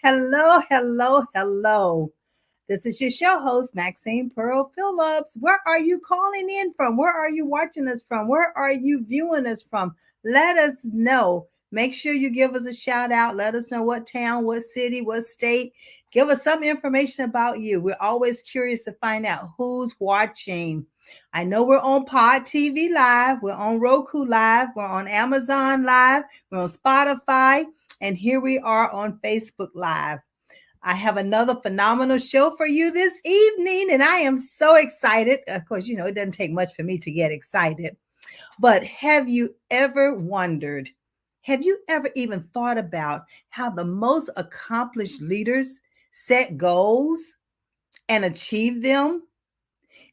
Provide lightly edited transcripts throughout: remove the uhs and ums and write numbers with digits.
Hello, hello, hello. This is your show host, Maxine Pearl Phillips. Where are you calling in from? Where are you watching us from? Where are you viewing us from? Let us know. Make sure you give us a shout out. Let us know what town, what city, what state. Give us some information about you. We're always curious to find out who's watching. I know we're on Pod TV Live, we're on Roku Live, we're on Amazon Live, we're on Spotify, and here we are on Facebook Live. I have another phenomenal show for you this evening, and I am so excited. Of course, it doesn't take much for me to get excited. But have you ever wondered, have you ever even thought about how the most accomplished leaders set goals and achieve them?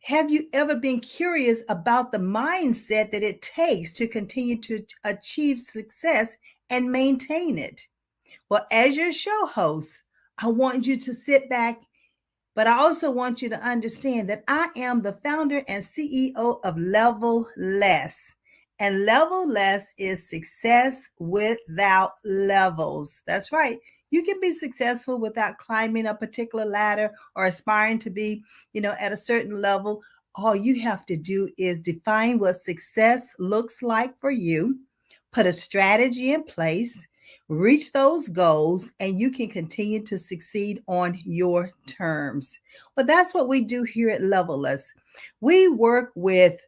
Have you ever been curious about the mindset that it takes to continue to achieve success and maintain it? Well, as your show host, I want you to sit back, but I also want you to understand that I am the founder and CEO of Level Less. And Level Less is success without levels. That's right. You can be successful without climbing a particular ladder or aspiring to be, at a certain level. All you have to do is define what success looks like for you, put a strategy in place, reach those goals, and you can continue to succeed on your terms. Well, that's what we do here at Leveless. We work with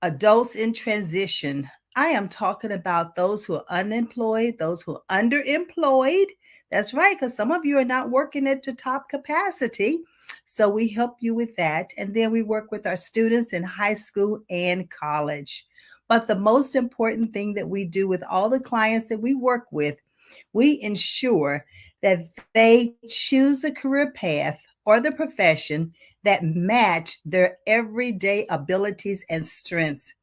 adults in transition. I am talking about those who are unemployed, those who are underemployed. That's right, because some of you are not working at the top capacity. So we help you with that. And then we work with our students in high school and college. But the most important thing that we do with all the clients that we work with, we ensure that they choose a career path or the profession that match their everyday abilities and strengths.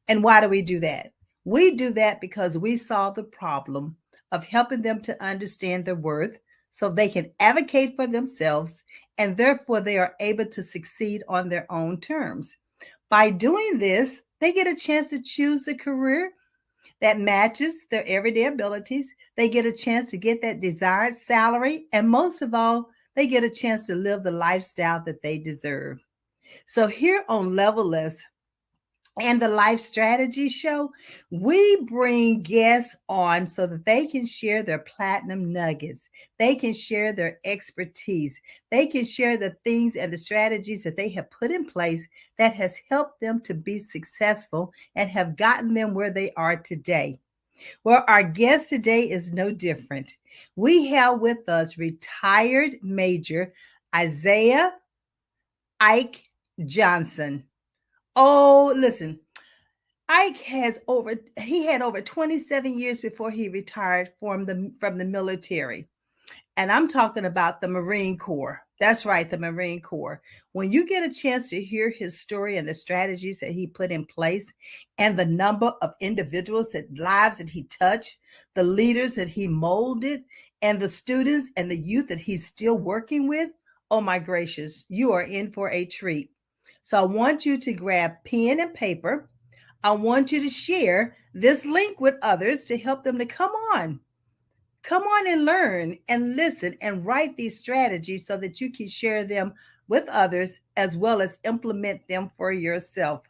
And why do we do that? We do that because we solve the problem of helping them to understand their worth so they can advocate for themselves and therefore they are able to succeed on their own terms. By doing this, they get a chance to choose a career that matches their everyday abilities. They get a chance to get that desired salary. And most of all, they get a chance to live the lifestyle that they deserve. So, here on Leveless and the Life Strategy Show, we bring guests on so that they can share their platinum nuggets. They can share their expertise. They can share the things and the strategies that they have put in place that has helped them to be successful and have gotten them where they are today. Well, our guest today is no different. We have with us retired Major Isaiah Ike Johnson. Oh, listen, he had over 27 years before he retired from the military. And I'm talking about the Marine Corps. That's right, the Marine Corps. When you get a chance to hear his story and the strategies that he put in place and the number of individuals that lives that he touched, the leaders that he molded, and the students and the youth that he's still working with, oh my gracious, you are in for a treat. So I want you to grab pen and paper. I want you to share this link with others to help them to come on and learn and listen and write these strategies so that you can share them with others as well as implement them for yourself.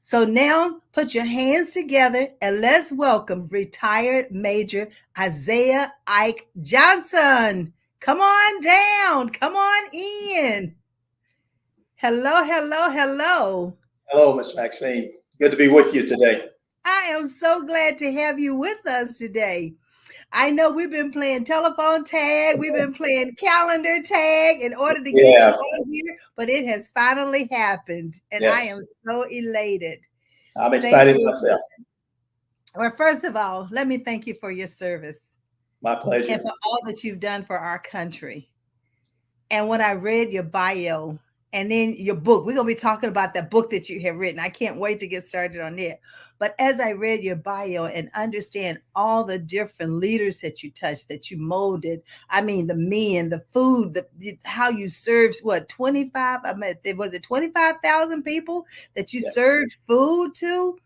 So now put your hands together and let's welcome retired Major Isaiah Ike Johnson. Come on down. Come on in. Hello, hello, hello. Hello, Miss Maxine. Good to be with you today. I am so glad to have you with us today. I know we've been playing telephone tag, we've been playing calendar tag in order to get you Yeah, on here, but it has finally happened, and I am yes. so elated. I'm Thank excited you. myself. Well, first of all, let me thank you for your service My and pleasure. for all that you've done for our country. And when I read your bio and then your book, we're going to be talking about that book that you have written. I can't wait to get started on it. But as I read your bio and understand all the different leaders that you touched, that you molded, I mean, the men, the food, how you served, what, 25? I mean, was it 25,000 people that you Yes. served food to?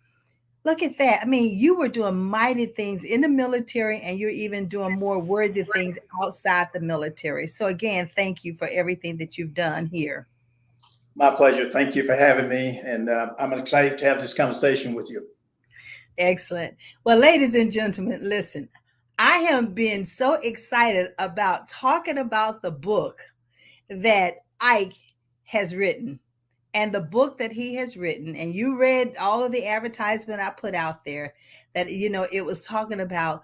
Look at that. I mean, you were doing mighty things in the military, and you're even doing more worthy things outside the military. So again, thank you for everything that you've done here. My pleasure. Thank you for having me. And I'm excited to have this conversation with you. Excellent. Well, ladies and gentlemen, listen, I have been so excited about talking about the book that Ike has written and the book that he has written. And you read all of the advertisement I put out there that, it was talking about.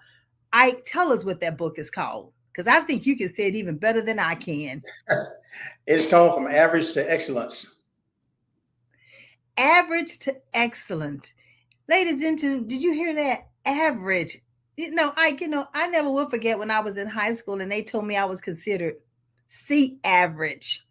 Ike, tell us what that book is called, because I think you can say it even better than I can. It's called From Average to Excellence. Average to excellent. Ladies and gentlemen, did you hear that? Average. I never will forget when I was in high school and they told me I was considered C average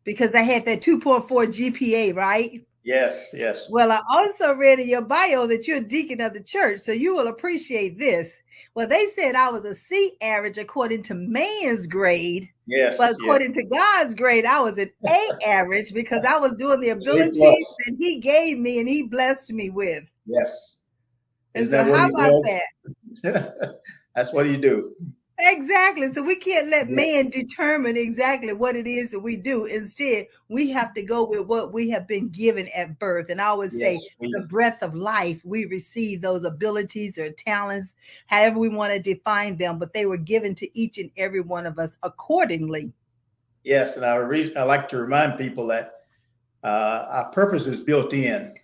because I had that 2.4 GPA, right? Yes, yes. Well, I also read in your bio that you're a deacon of the church, so you will appreciate this. Well, they said I was a C average according to man's grade. Yes. But according to God's grade, I was an A average because I was doing the abilities that he gave me and he blessed me with. Yes. And so how about that? That's what you do. Exactly. So we can't let man determine exactly what it is that we do. Instead, we have to go with what we have been given at birth. And I would say the breath of life, we receive those abilities or talents, however we want to define them, but they were given to each and every one of us accordingly. Yes. And I like to remind people that our purpose is built in.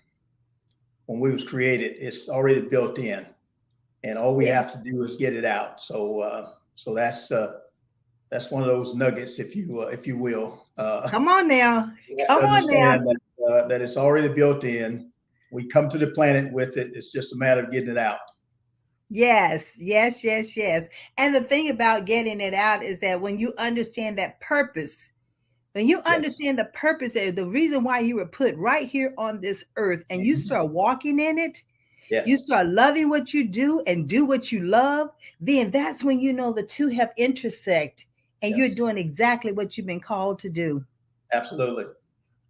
When we was created, it's already built in. And all we have to do is get it out. So that's one of those nuggets, if you will. Come on now, that it's already built in. We come to the planet with it. It's just a matter of getting it out. Yes. And the thing about getting it out is that when you understand that purpose, when you understand the purpose, the reason why you were put right here on this earth, and you start walking in it. Yes. You start loving what you do and do what you love, then that's when you know the two have intersect and you're doing exactly what you've been called to do. Absolutely.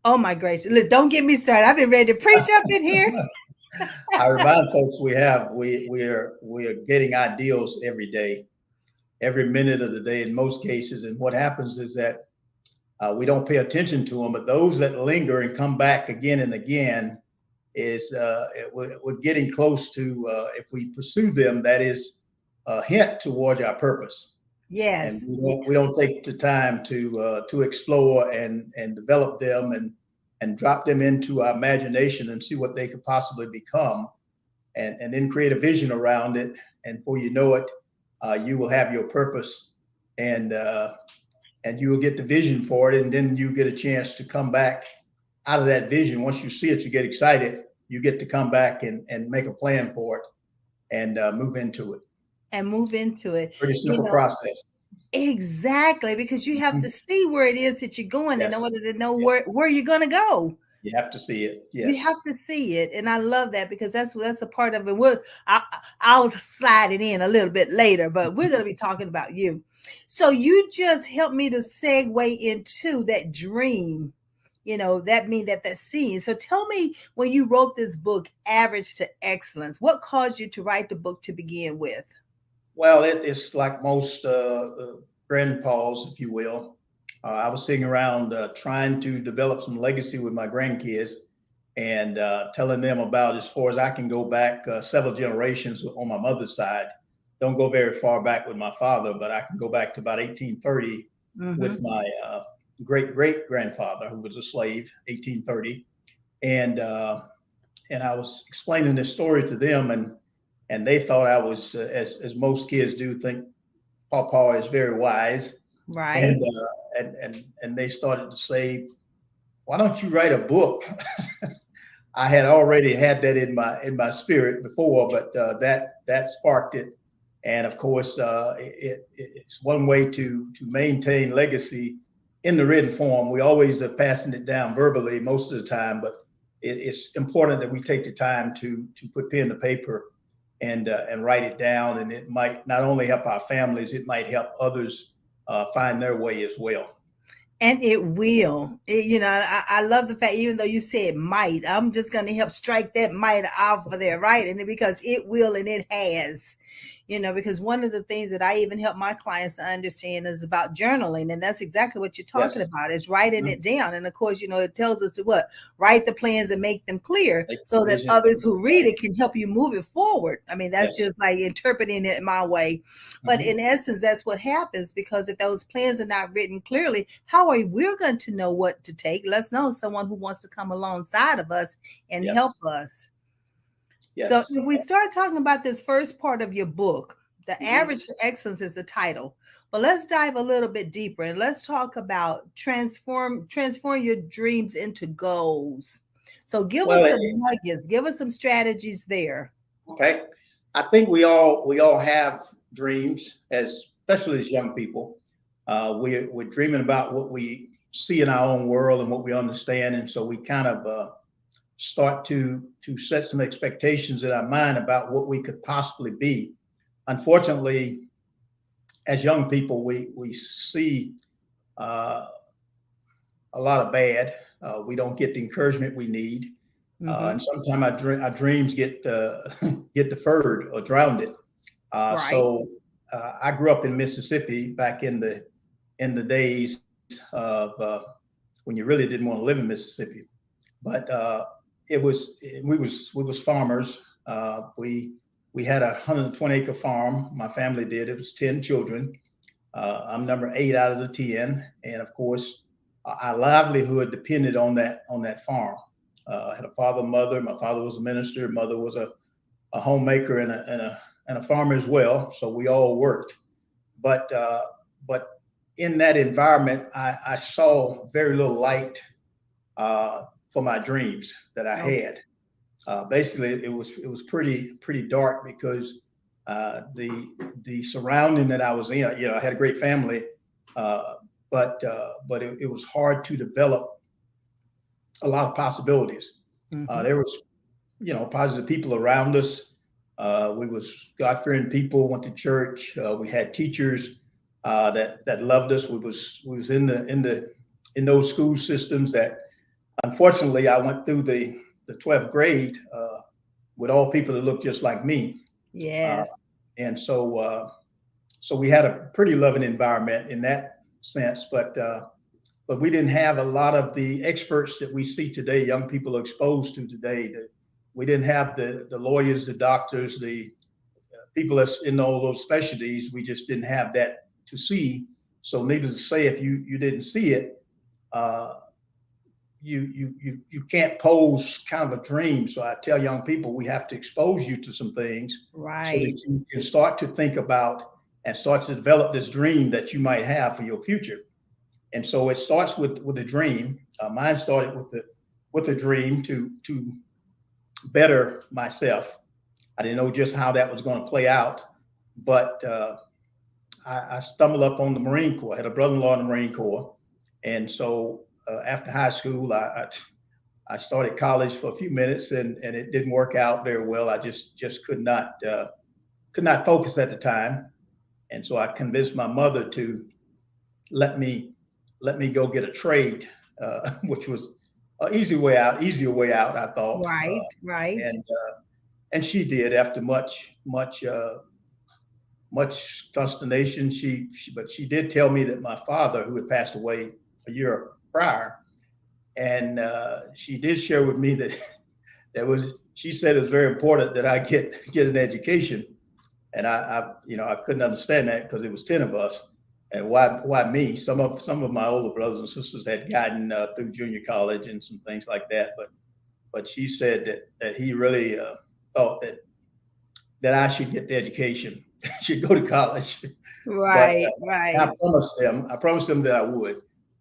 Oh my gracious. Look, don't get me started. I've been ready to preach up in here. I remind folks we are getting ideals every day, every minute of the day in most cases. And what happens is that we don't pay attention to them, but those that linger and come back again and again, we're getting close to, if we pursue them, that is a hint towards our purpose. Yes. And we don't take the time to explore and develop them and drop them into our imagination and see what they could possibly become, and then create a vision around it. And before you know it, you will have your purpose, and you will get the vision for it, and then you get a chance to come back out of that vision. Once you see it, you get excited. You get to come back and make a plan for it and move into it. Pretty simple process. Exactly, because you have to see where it is that you're going in order to know where you're going to go. You have to see it. Yes. You have to see it. And I love that, because that's a part of it. I'll slide it in a little bit later, but we're going to be talking about you. So you just helped me to segue into that dream. That means that scene. So tell me, when you wrote this book, Average to Excellence, what caused you to write the book to begin with? Well, it's like most grandpas, if you will. I was sitting around trying to develop some legacy with my grandkids and telling them about, as far as I can go back several generations on my mother's side. Don't go very far back with my father, but I can go back to about 1830 with my great grandfather, who was a slave, 1830. And I was explaining this story to them, and they thought I was, as most kids do, think Papa is very wise. Right. And they started to say, why don't you write a book? I had already had that in my spirit before, but that sparked it. And of course, it's one way to maintain legacy in the written form. We always are passing it down verbally most of the time, but it's important that we take the time to put pen to paper and write it down. And it might not only help our families, it might help others find their way as well. And it will. I love the fact, even though you said might, I'm just going to help strike that might off of there, right? And because it will and it has. Because one of the things that I even help my clients to understand is about journaling. And that's exactly what you're talking Yes. about, is writing Mhm. it down. And of course, it tells us to what? Write the plans and make them clear Make so that vision. others who read it can help you move it forward. I mean, that's Yes. just like interpreting it my way. But Mhm. in essence, that's what happens, because if those plans are not written clearly, how are we going to know what to take? Let's know someone who wants to come alongside of us and help Yes. us. So Yes. if we start talking about this first part of your book, the Mhm. average to excellence is the title. But let's dive a little bit deeper and let's talk about transform your dreams into goals. So give Well, us some nuggets, give us some strategies there. okay. I think we all have dreams, especially as young people. We're dreaming about what we see in our own world and what we understand, and so we kind of start to set some expectations in our mind about what we could possibly be. Unfortunately, as young people, we see uh, a lot of bad. We don't get the encouragement we need, and Mm-hmm. sometimes our dreams get get deferred or drowned. Right. So I grew up in Mississippi back in the days of when you really didn't want to live in Mississippi. But it was we was farmers. We had a 120-acre farm. My family did. It was 10 children. I'm number 8 out of the 10, and of course, our livelihood depended on that farm. I had a father, mother. My father was a minister. Mother was a homemaker and a farmer as well. So we all worked. But in that environment, I saw very little light for my dreams that I Okay. had. Basically, it was pretty dark because the surrounding that I was in. I had a great family, uh, but it was hard to develop a lot of possibilities. Mm-hmm. There was positive people around us. We was God fearing people. Went to church. We had teachers that loved us. We was in those school systems that unfortunately I went through the 12th grade with all people that looked just like me. Uh, Yes. and so we had a pretty loving environment in that sense, but we didn't have a lot of the experts that we see today. Young people are exposed to today. We didn't have the lawyers, the doctors, the people that's in all those specialties. We just didn't have that to see. So, needless to say, if you didn't see it, uh, you can't pose kind of a dream. So I tell young people we have to expose you to some things so that Right. you can start to think about and start to develop this dream that you might have for your future. And so it starts with a dream. Mine started with a dream to better myself. I didn't know just how that was going to play out, but I stumbled up on the Marine Corps. I had a brother-in-law in the Marine Corps, and so after high school, I started college for a few minutes, and it didn't work out very well. I just could not focus at the time, and so I convinced my mother to let me let me go get a trade, which was an easier way out, I thought, Right. Right. and she did after much consternation. But she did tell me that my father, who had passed away a year prior, and she did share with me that she said it was very important that I get an education, and I couldn't understand that because it was 10 of us, and why me? Some of my older brothers and sisters had gotten through junior college and some things like that, but she said that he really thought that I should get the education, should go to college, but Right. I Right. promised them that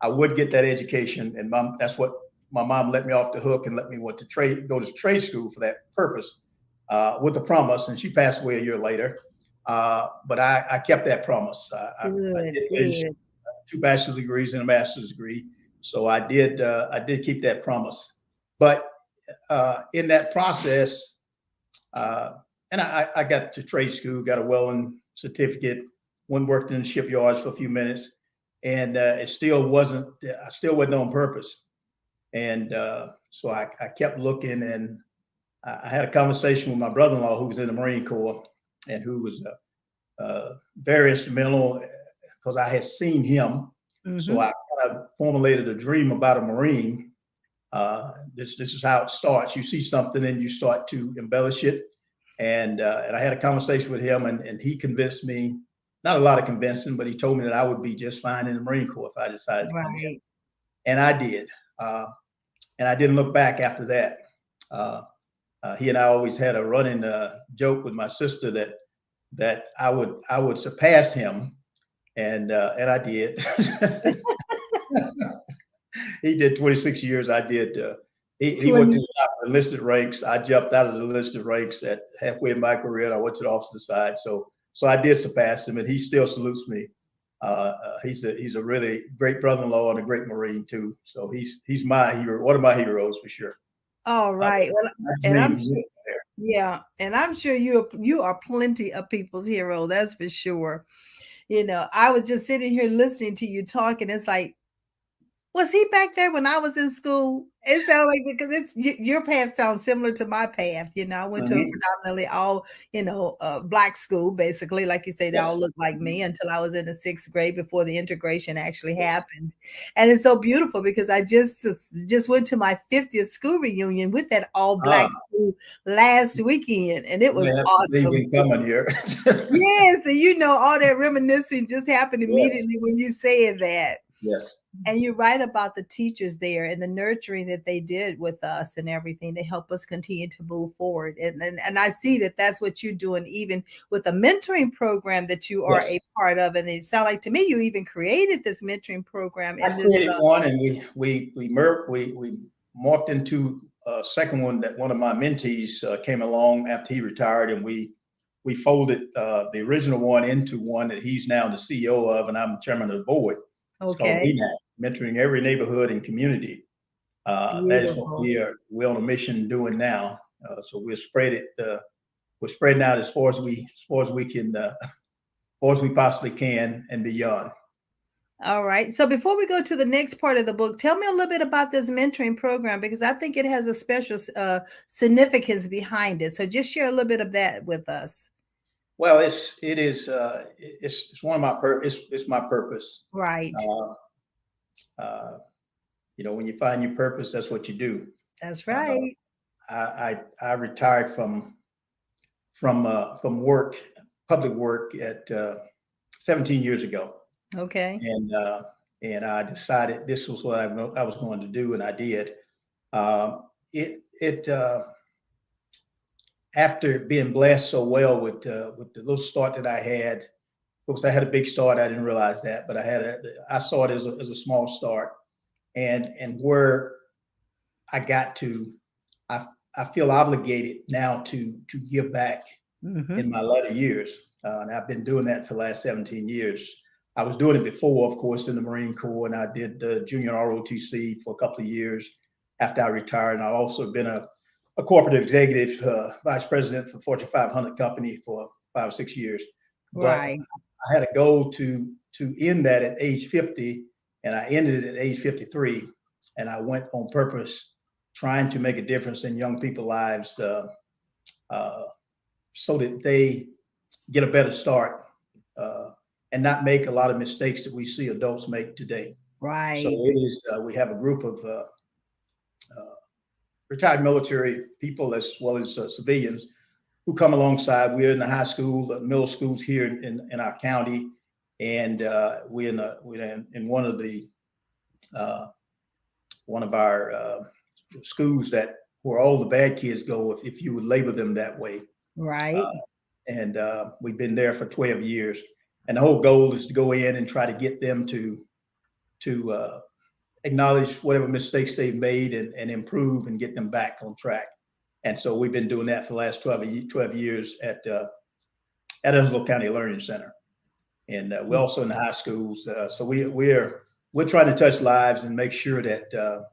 I would get that education, and that's what my mom let me off the hook and let me go to trade school for that purpose, with the promise. And she passed away a year later, but I kept that promise. I Good. did finish Good. 2 bachelor's degrees and a master's degree, so I did keep that promise. But in that process, uh, and I got to trade school, got a welding certificate, went worked in the shipyards for a few minutes, and it still wasn't. I still wasn't on purpose, and so I kept looking, and I had a conversation with my brother-in-law who was in the Marine Corps and who was very instrumental because I had seen him. So I kind of formulated a dream about a Marine. This is how it starts. You see something and you start to embellish it. And I had a conversation with him, and he convinced me, not a lot of convincing, but he told me that I would be just fine in the Marine Corps if I decided to come in. And I did. And I didn't look back after that. He and I always had a running joke with my sister that I would surpass him, and I did. He did 26 years. I did. He went to the top of the enlisted ranks. I jumped out of the enlisted ranks at halfway in my career, and I went to the officer side. So I did surpass him, and he still salutes me. He's a really great brother-in-law and a great Marine too. So he's my hero, one of my heroes for sure. All right. Well, and I'm sure, yeah, and I'm sure you are plenty of people's hero. That's for sure. You know, I was just sitting here listening to you talk, and it's like, was he back there when I was in school? It sounds like, because your path sounds similar to my path. You know, I went to a predominantly all, Black school, basically. Like you say, they all look like me until I was in the 6th grade before the integration actually happened. And it's so beautiful because I just went to my 50th school reunion with that all Black school last weekend. And it was awesome. Coming here. Yes. And all that reminiscing just happened immediately when you said that. Yes. And you're right about the teachers there and the nurturing that they did with us and everything to help us continue to move forward. And I see that that's what you're doing, even with the mentoring program that you are a part of. And it sounds like to me you even created this mentoring program. I created one, and we morphed into a second one that one of my mentees came along after he retired, and we folded the original one into one that he's now the CEO of, and I'm chairman of the board. It's called VNAC, mentoring every neighborhood and community. That is what we're on a mission doing now. So we're spreading out as far as we can, as far as we possibly can, and beyond. All right. So before we go to the next part of the book, tell me a little bit about this mentoring program, because I think it has a special significance behind it. So just share a little bit of that with us. Well, it's one of my it's my purpose. Right. When you find your purpose, that's what you do. That's right. I retired from work, public work, at 17 years ago. Okay. And I decided this was what I was going to do, and I did. After being blessed so well with the little start that I had, of course, I had a big start. I didn't realize that, but I saw it as a small start, and where I got to, I feel obligated now to give back in my latter years, and I've been doing that for the last 17 years. I was doing it before, of course, in the Marine Corps, and I did junior ROTC for a couple of years after I retired, and I've also been a corporate executive, vice president for Fortune 500 company for 5 or 6 years. Right. But I had a goal to end that at age 50, and I ended it at age 53. And I went on purpose, trying to make a difference in young people's lives, so that they get a better start and not make a lot of mistakes that we see adults make today. Right. So it is. We have a group of retired military people as well as civilians who come alongside. We're in the high school, the middle schools here in our county, and we're in one of our schools where all the bad kids go, if you would label them that way. Right. And we've been there for 12 years, and the whole goal is to go in and try to get them to acknowledge whatever mistakes they've made and improve and get them back on track. And so we've been doing that for the last 12 years at Evansville County Learning Center. And we're also in the high schools. So we're trying to touch lives and make sure that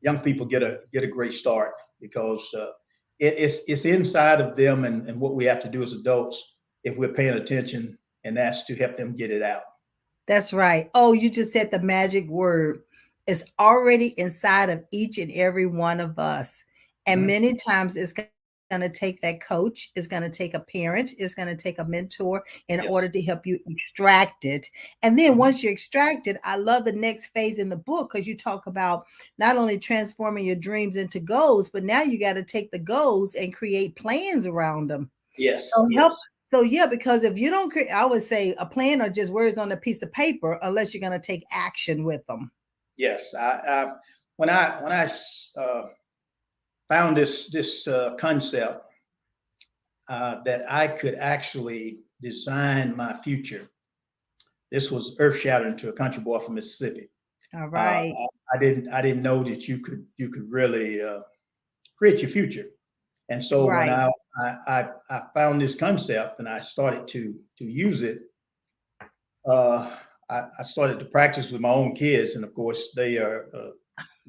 young people get a great start, because it's inside of them, and what we have to do as adults, if we're paying attention, and that's to help them get it out. That's right. Oh, you just said the magic word. It's already inside of each and every one of us. And Mhm. many times it's going to take that coach, it's going to take a parent, it's going to take a mentor in order to Yes. help you extract it. And then once Mhm. you extract it, I love the next phase in the book because you talk about not only transforming your dreams into goals, but now you got to take the goals and create plans around them. Yes. So help. Yes. So yeah, because if you don't create, I would say a plan are just words on a piece of paper, unless you're going to take action with them. Yes. When I found this concept that I could actually design my future. This was earth shattering to a country boy from Mississippi. All Uh, right. I didn't know that you could really create your future. And so when Right. I found this concept and I started to use it, uh, I started to practice with my own kids, and of course they are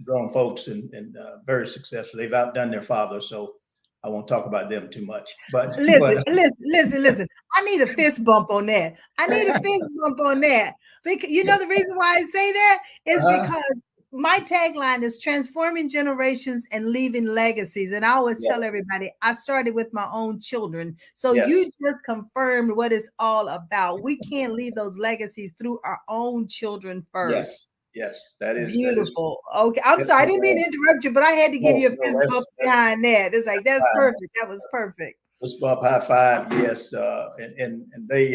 grown folks and very successful. They've outdone their father, so I won't talk about them too much. But Listen, listen, listen, listen. I need a fist bump on that. I need a fist bump on that. Because you know the reason why I say that is uh, because my tagline is transforming generations and leaving legacies. And I always tell yes, everybody I started with my own children. So you yes, just confirmed what it's all about. We can't leave those legacies through our own children first. yes, yes. That is Beautiful. Okay. I'm yes, sorry. I ma'am. didn't mean to interrupt you, but I had to give you No, a no, fist bump that's behind that. It's like, that's fine. perfect. That was perfect. Let's bump high five. Yes, and they,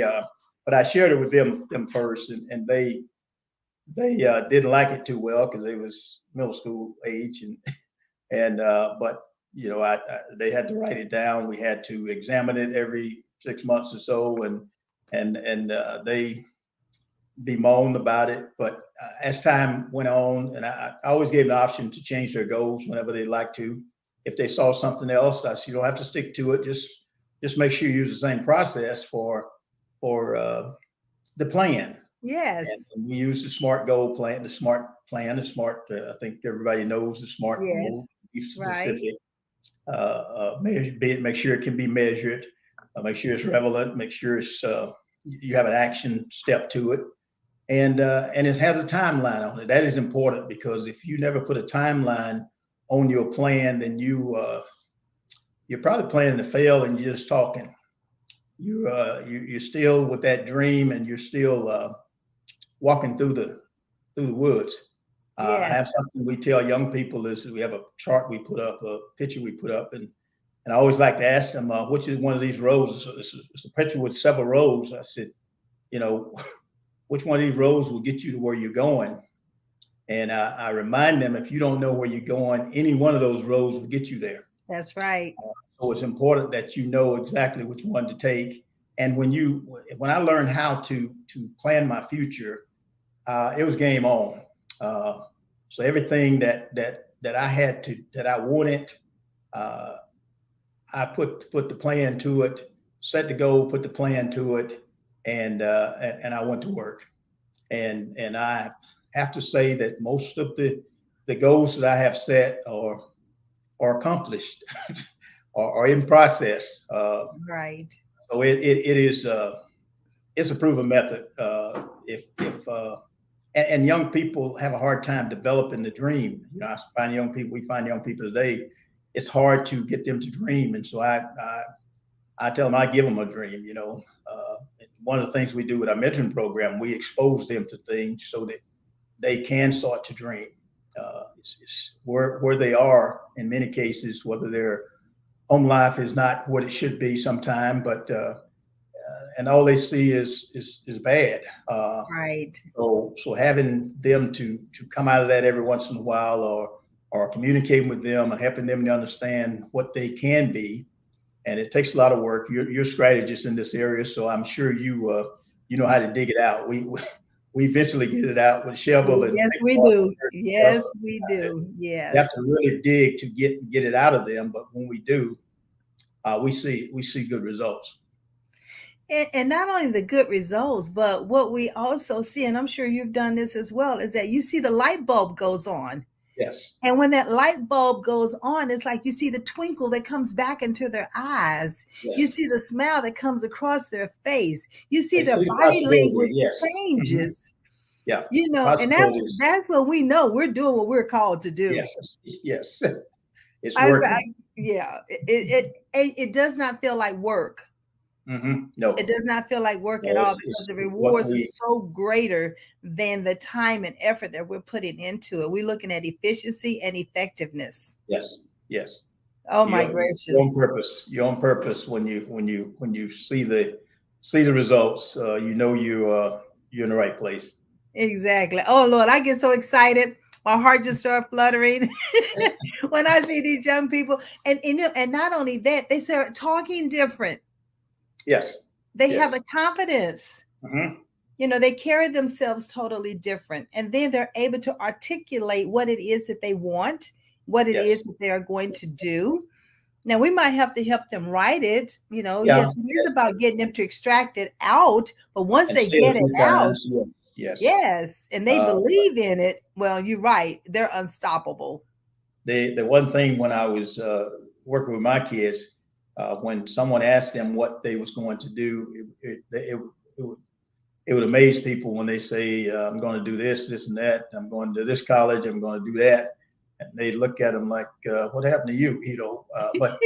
but I shared it with them first, and they didn't like it too well because they was middle school age, and but they had to write it down. We had to examine it every 6 months or so, and they bemoaned about it. But as time went on, and I always gave them the option to change their goals whenever they like to. If they saw something else, I said, you don't have to stick to it. Just make sure you use the same process for the plan. And Yes. we use the SMART goal plan, the SMART plan, the SMART. I think everybody knows the SMART goal. Yes. Be Right. specific. Make sure it can be measured. Make sure it's relevant. Make sure you have an action step to it, and it has a timeline on it. That is important because if you never put a timeline on your plan, then you're probably planning to fail and you're just talking. You're still with that dream and you're still walking through the woods. I have Yes. something we tell young people is we have a chart we put up, a picture we put up, and I always like to ask them which is one of these roads. It's a picture with several roads. I said, you know, which one of these roads will get you to where you're going? And I remind them if you don't know where you're going, any one of those roads will get you there. That's right. So it's important that you know exactly which one to take. And when I learned how to plan my future, it was game on. Uh, so everything that I had to that I wanted, uh, I put the plan to it, set the goal, put the plan to it, and I went to work. And I have to say that most of the goals that I have set are accomplished or in process. Right. So it is it's a proven method. If and young people have a hard time developing the dream. I find young people. We find young people today. It's hard to get them to dream, and so I tell them I give them a dream. One of the things we do with our mentoring program, we expose them to things so that they can start to dream. It's where they are in many cases, whether their home life is not what it should be sometime, but and all they see is bad. Right. So having them to come out of that every once in a while, or communicating with them and helping them to understand what they can be, and it takes a lot of work. You're a strategist in this area, so I'm sure you know how to dig it out. We eventually get it out with a shovel and Yes, pick we apart do. stuff. Yes, we do. You Yes. have to really dig to get it out of them, but when we do, we see good results. And not only the good results, but what we also see, and I'm sure you've done this as well, is that you see the light bulb goes on. Yes, And when that light bulb goes on, it's like you see the twinkle that comes back into their eyes. You yes. see the smile that comes across their face. You see They their see the body possibility. language Yes. Mhm. changes. Yeah. You know, and Possibilities. that's what we know. We're doing what we're called to do. Yes. Yes. It's I working. yeah, it does not feel like work. It No, does not feel like work at no, all because the it's what rewards are we, so greater than the time and effort that we're putting into it. We're looking at efficiency and effectiveness. yes, yes. Oh my You're on gracious. purpose. You're on purpose when you see the results. You know you're in the right place. Exactly. Oh Lord, I get so excited. My heart just starts fluttering when I see these young people. And not only that, they start talking different. Yes, They have yes. a confidence. Hmm. They carry themselves totally different. And then they're able to articulate what it is that they want, what it is Yes. that they're going to do. Now, we might have to help them write it. Yeah. Yes, it is about getting them to extract it out. But once And they say it get a it few out, times. Yes. Yes. yes, and they Uh, believe in it, well, you're right. They're unstoppable. the one thing when I was working with my kids, when someone asked them what they was going to do, it would amaze people when they say, "I'm going to do this, this, and that. I'm going to this college. I'm going to do that," and they look at them like, "What happened to you?" But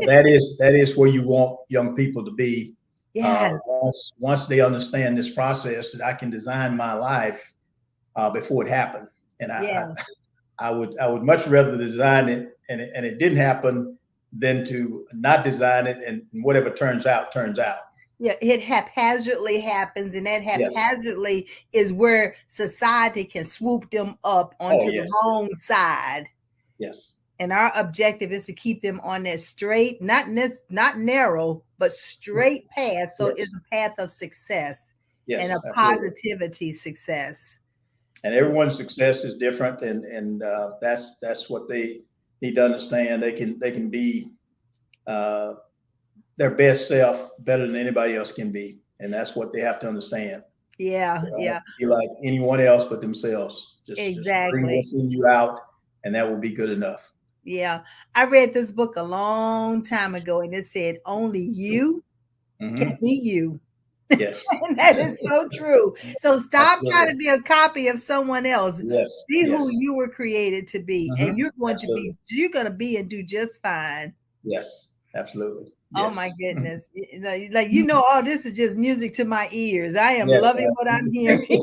that is where you want young people to be. Yes, Once they understand this process, that I can design my life before it happened, and yes. I would much rather design it and it didn't happen than to not design it and whatever turns out turns out. Yeah, it haphazardly happens, and that Yes. haphazardly is where society can swoop them up Oh onto the yes. wrong side. Yes. And our objective is to keep them on that straight, not narrow, but straight path. So it's Yes. a path of success and a Yes. Absolutely. positivity success. And everyone's success is different, and that's what they need to understand. They can be uh, their best self better than anybody else can be, and that's what they have to understand. Yeah, They don't have yeah, to be like anyone else but themselves. Just bring exactly. what's in you out, and that will be good enough. Yeah. I read this book a long time ago, and it said, only you can Hmm. be you. Yes. And that is so true. So stop trying Absolutely. to be a copy of someone else. Yes. Be who Yes. you were created to be, and Hmm. Absolutely. you're going to be and do just fine. Yes. Absolutely. Oh my Yes. goodness. All this is just music to my ears. I am Yes. loving what I'm hearing.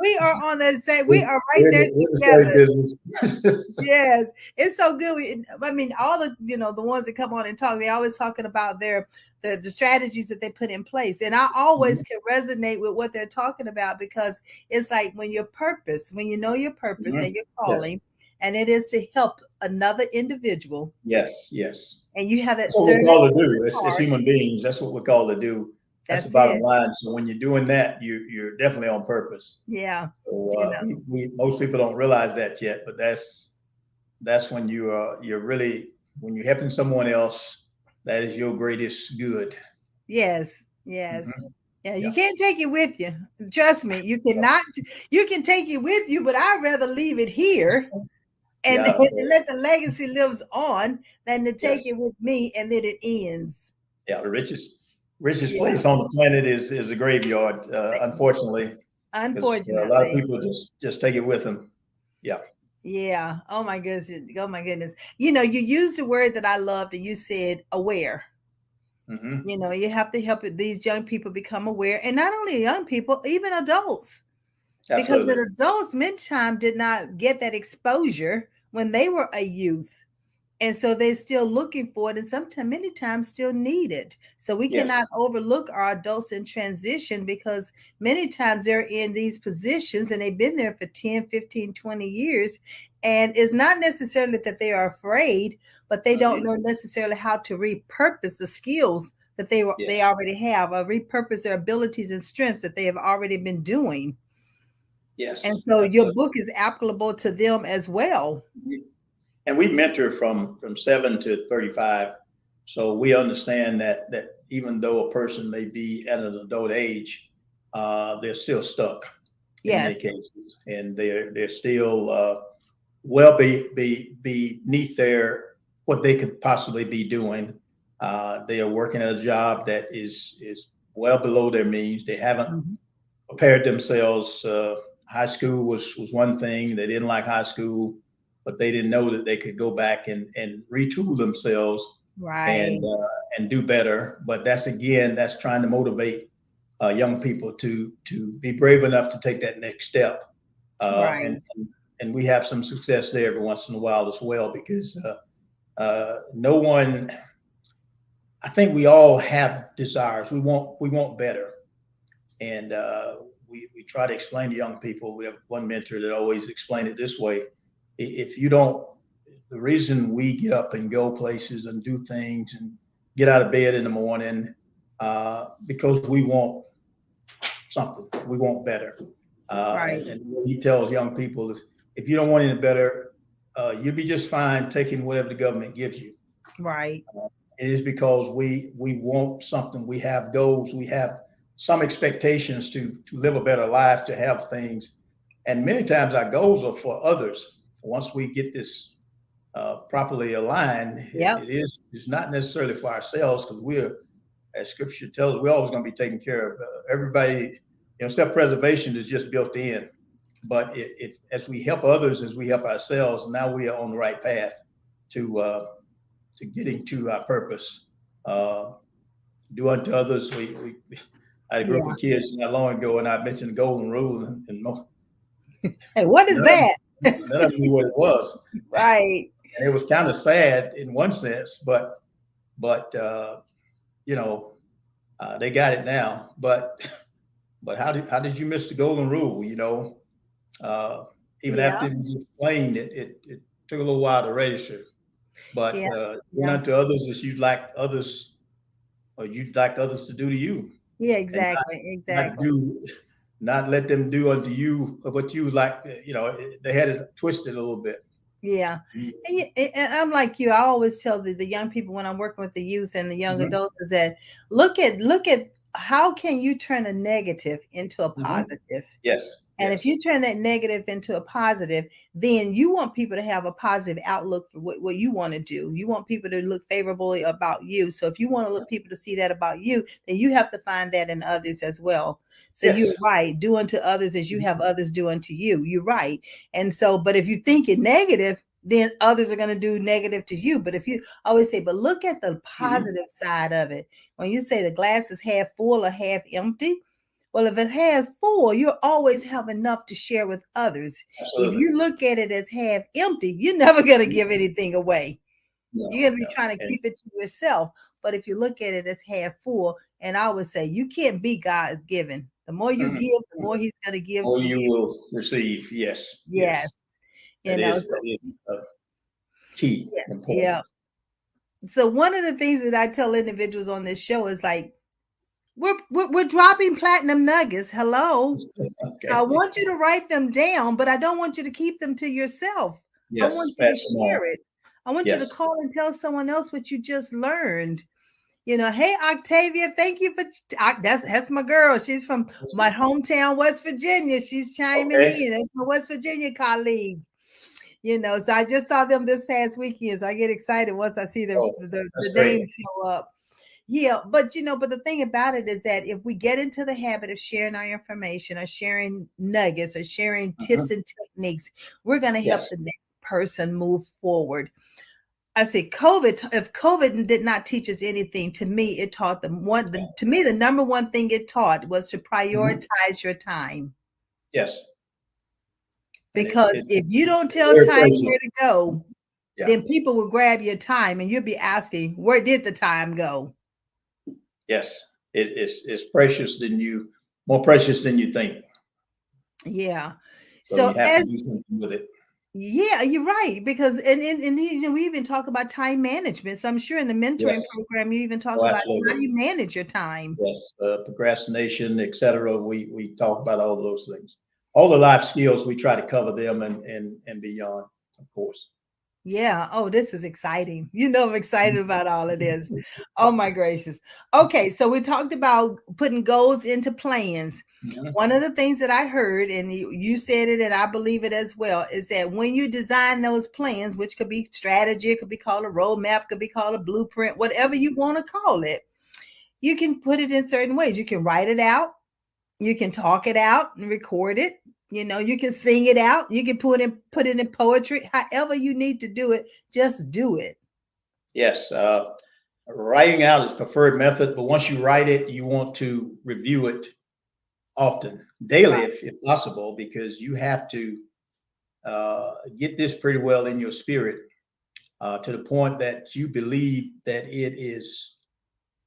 We are on the same, we We're, are right there we're in the same together. business. Yes, it's so good. I mean, all the ones that come on and talk, they always talking about the strategies that they put in place, and I always Mhm. can resonate with what they're talking about because it's like when you know your purpose Mhm. and your Yes. calling, and it is to help another individual, Yes. Yes. and you have that That's what we're servant called to do as heart. human beings. That's what we're called to do. That's the That's bottom it. line. So when you're doing that, you're definitely on purpose. Yeah, So you know. we most people don't realize that yet, but that's when you're really when you're helping someone else. That is your greatest good. Yes, yes. Hmm. Yeah, you Yeah. can't take it with you. Trust me, you cannot. You can take it with you, but I'd rather leave it here and, Yeah. and let the legacy lives on than to take Yes. it with me and then it ends. Yeah. The richest Yeah, place on the planet is a graveyard. Unfortunately, because a lot of unfortunately. people just take it with them. Yeah. Yeah. Oh my goodness. Oh my goodness. You used the word that I loved, and you said aware. Hmm. You have to help these young people become aware, and not only young people, even adults. Because Absolutely. the adults many times did not get that exposure when they were a youth. And so they're still looking for it, and sometimes many times still need it. So we Yes. cannot overlook our adults in transition because many times they're in these positions and they've been there for 10, 15, 20 years. And it's not necessarily that they are afraid, but they don't Hmm. know necessarily how to repurpose the skills that they Yes. already have, or repurpose their abilities and strengths that they have already been doing. And Yes. so your Absolutely. book is applicable to them as well. And we mentor from 7 to 35, so we understand that even though a person may be at an adult age, they're still stuck in many Yes. cases, and they're still well beneath their what they could possibly be doing. They are working at a job that is well below their means. They haven't Mhm. prepared themselves. High school was one thing. They didn't like high school, but they didn't know that they could go back and retool themselves Right. And do better. But that's trying to motivate young people to be brave enough to take that next step. Right. And we have some success there every once in a while as well, because no one. I think we all have desires. We want better, and we try to explain to young people. We have one mentor that always explained it this way: if you don't, the reason we get up and go places and do things and get out of bed in the morning, because we want something. We want better. Right. And what he tells young people is, if you don't want any better, you'll be just fine taking whatever the government gives you. Right. It is because we want something. We have goals. We have some expectations to live a better life, to have things. And many times our goals are for others. Once we get this properly aligned, Yep. it's not necessarily for ourselves, because we're, as scripture tells us, we're always going to be taken care of. Everybody, self-preservation is just built in. But as we help others, as we help ourselves, now we are on the right path to getting to our purpose. Do unto others. We I had a group Yeah. of kids not long ago, and I mentioned the golden rule, and Hey, what is that? none of them knew what it was. Right. And it was kind of sad in one sense, but you know, they got it now. But how did you miss the golden rule? Even Yeah. after it was explained, it took a little while to register. But Yeah. doing Yeah. unto others as you'd like others, or you'd like others to do to you, Yeah. and Exactly. not Exactly. do, not let them do unto you what you like. They had it twisted a little bit. Yeah. And I'm like you. I always tell the young people when I'm working with the youth and the young Mm-hmm. adults is that look at how can you turn a negative into a Mm-hmm. positive. Yes, And if yes, you turn that negative into a positive, then you want people to have a positive outlook for what you want to do. You want people to look favorably about you. So if you want to look people to see that about you, then you have to find that in others as well. So yes. you're right. Do unto others as you have others do unto you. You're right. And so, but if you think it negative, then others are going to do negative to you. But if you I always say, but look at the Mm-hmm. positive side of it. When you say the glass is half full or half empty, well, if it has full, you'll always have enough to share with others. If Absolutely. you look at it as half empty, you're never going to give anything away. No, You're going to be no. trying to And keep it to yourself. But if you look at it as half full, and I would say you can't be God's given. The more you mhm, give, the more He's going to give all to you you. will receive. Yes, yes. Yes. You know, so That is key, yeah. important. Yeah. So one of the things that I tell individuals on this show is like, we're dropping platinum nuggets. Hello. So I Okay. want you to write them down, but I don't want you to keep them to yourself. I Yes, want you to pass them on. share it. I want you to Yes. call and tell someone else what you just learned. Hey Octavia, thank you for that's my girl. She's from my hometown, West Virginia. She's chiming Okay. in. That's my West Virginia colleague. So I just saw them this past weekend. So I get excited once I see the Oh, the, that's the great. names show up. Yeah, but the thing about it is that if we get into the habit of sharing our information or sharing nuggets or sharing tips Mhm. and techniques, we're going to help Yes. the next person move forward. I say if COVID did not teach us anything, to me, it taught them to me, the number one thing it taught was to Mhm. prioritize your time. Yes. And Because it's if you don't tell very time personal. where to go, Yeah. then people will grab your time and you'll be asking, where did the time go? Yes. It's precious more precious than you think. Yeah. So So you have to as do something with it. Yeah, you're right. Because and we even talk about time management. So I'm sure in the mentoring Yes. program you even talk Oh, about how absolutely. do you manage your time. Yes. Procrastination, etc. We talk about all those things. All the life skills, we try to cover them and beyond, of course. Yeah. Oh, this is exciting. I'm excited about all of this. Oh my gracious. Okay, so we talked about putting goals into plans. Mhm. One of the things that I heard, and you said it, and I believe it as well, is that when you design those plans, which could be strategy, it could be called a roadmap, could be called a blueprint, whatever you want to call it, you can put it in certain ways. You can write it out, You can talk it out and record it. You can sing it out. You can put it in poetry. However you need to do it, just do it. Yes. Writing out is preferred method, but once you write it, you want to review it often, daily, Right. if possible, because you have to get this pretty well in your spirit to the point that you believe that it is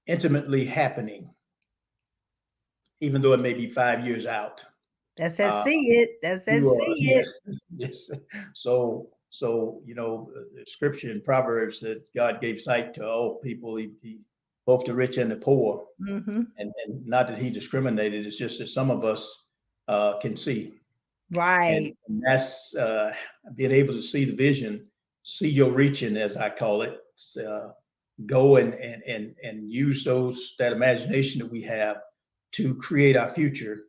intimately happening, even though it may be 5 years out. That's that Uh, see it. That's that you are, see it. yes, yes. So the scripture in Proverbs that God gave sight to all people, both the rich and the poor, Mm-hmm. and not that he discriminated. It's just that some of us can see, and, Right. and that's being able to see the vision, see your reaching, as I call it. Go and use that imagination that we have to create our future,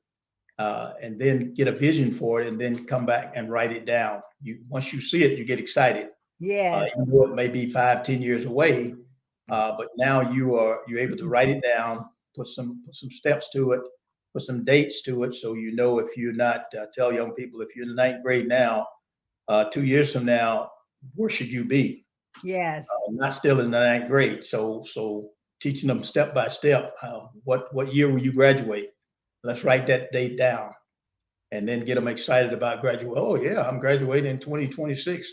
and then get a vision for it, and then come back and write it down. Once you see it, you get excited. Yes. Even though it may be 5, 10 years away, but now you're able to write it down, put some steps to it, put some dates to it, so if you're not tell young people, if you're in the ninth grade now, 2 years from now, where should you be? Yes. Not still in the ninth grade. So teaching them step by step. What year will you graduate? Let's write that date down, and then get them excited about graduate. Oh yeah, I'm graduating in 2026.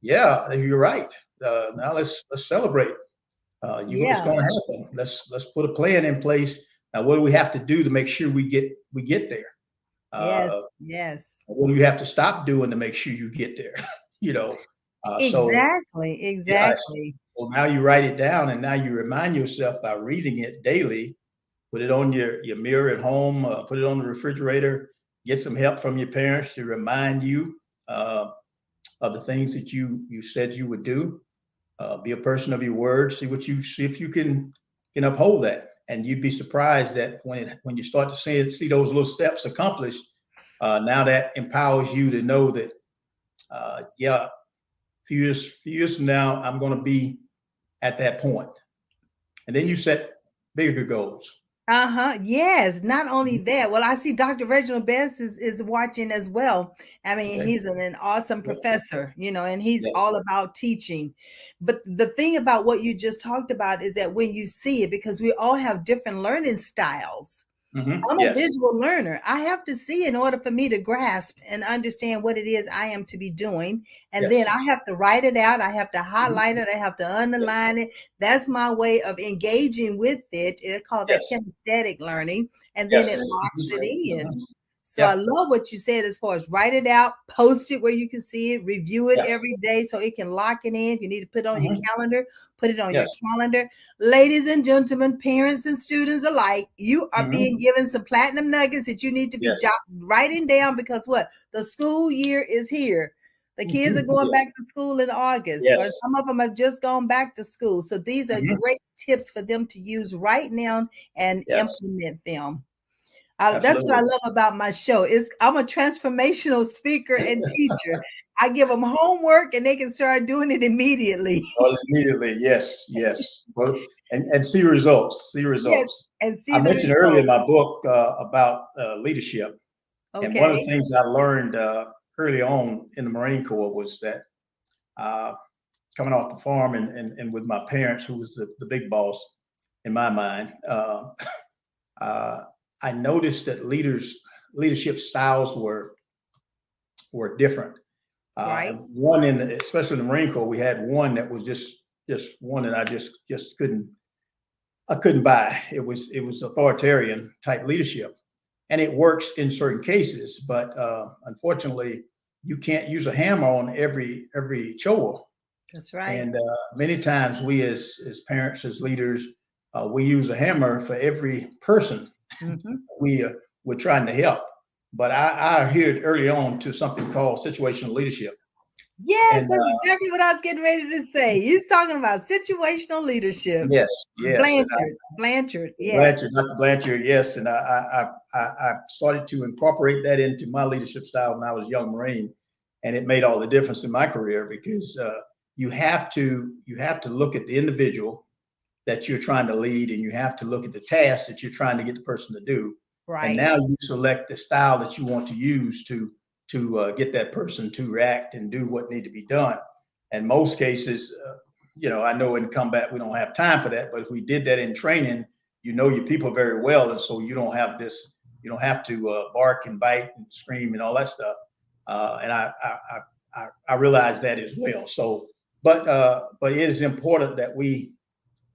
Yeah, you're right. Now let's celebrate. It's Yeah. going to happen. Let's put a plan in place. Now, what do we have to do to make sure we get there? Yes. Uh, Yes. what do you have to stop doing to make sure you get there? you know. So Exactly. yes. Exactly. Well, now you write it down, and now you remind yourself by reading it daily. Put it on your mirror at home. Put it on the refrigerator. Get some help from your parents to remind you uh, of the things that you said you would do. Be a person of your word. See if you can uphold that. And you'd be surprised that when you start to see those little steps accomplished, now that empowers you to know that yeah, few years from now, I'm going to be at that point. And then you set bigger goals. Uh-huh. Yes. Not only Mhm. that. Well, I see Dr. Reginald Best is watching as well. I mean, Okay. he's an awesome Good. professor, and he's Yes. all about teaching. But the thing about what you just talked about is that when you see it, because we all have different learning styles. I'm a Yes. visual learner. I have to see in order for me to grasp and understand what it is I am to be doing. And then Yes. I have to write it out. I have to Mhm. highlight it. I have to Yes. underline it. That's my way of engaging with it. It's called that Yes. kinesthetic learning. And then Yes. it locks it in. Mhm. So I Yep. love what you said as far as write it out, post it where you can see it, review it Yes. every day so it can lock it in. If you need to put it on your Mhm. calendar, put it on your Yes. calendar. Ladies and gentlemen, parents and students alike, you are being Mhm. given some platinum nuggets that you need to be Yes. writing down because what? The school year is here. The kids are going Yes. back to school in August, or Yes. some of them have just gone back to school. So these are Mhm. great tips for them to use right now and Yes. implement them. That's what I Absolutely. love about my show. I'm a transformational speaker and teacher. I give them homework and they can start doing it immediately. Oh, immediately. Yes. Yes. Well, and see results. See Yes, results. and see I the mentioned earlier in results. my book about leadership, and one of the Okay. things I learned early on in the Marine Corps was that uh, coming off the farm and with my parents, who was the big boss in my mind, uh, I noticed that leadership styles were different. Right. And especially in the Marine Corps, we had one that was just one that I just couldn't buy. It was authoritarian type leadership, and it works in certain cases, but unfortunately, you can't use a hammer on every chore. That's right. And many times, we as parents, as leaders, we use a hammer for every person Hmm. we we're trying to help. But I adhered early on to something called situational leadership, Yes, and that's exactly what I was getting ready to say. You're talking about situational leadership. yes, yes, and Blanchard. Yes. Blanchard, Dr. Blanchard, yes, and I started to incorporate that into my leadership style when I was a young Marine, and it made all the difference in my career because you have to look at the individual that you're trying to lead, and you have to look at the task that you're trying to get the person to do, And Right. now you select the style that you want to use to get that person to react and do what need to be done. In most cases, I know in combat we don't have time for that, but if we did that in training, you know your people very well, and so you don't have this. You don't have to bark and bite and scream and all that stuff. And I realize that as well. So, but it is important that we,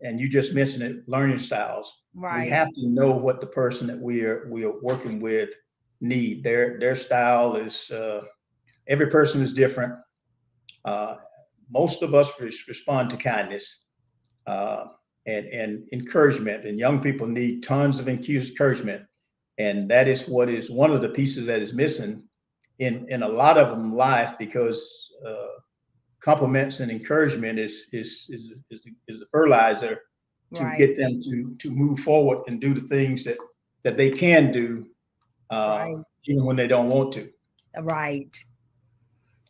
and you just mentioned it, learning styles. We Right. have to know what the person that we are working with need. Their style is every person is different. Most of us respond to kindness and encouragement, and young people need tons of encouragement, and that is what is one of the pieces that is missing in a lot of them life, because compliments and encouragement is the fertilizer to Right. get them to move forward and do the things that they can do, Right. even when they don't want to. Right.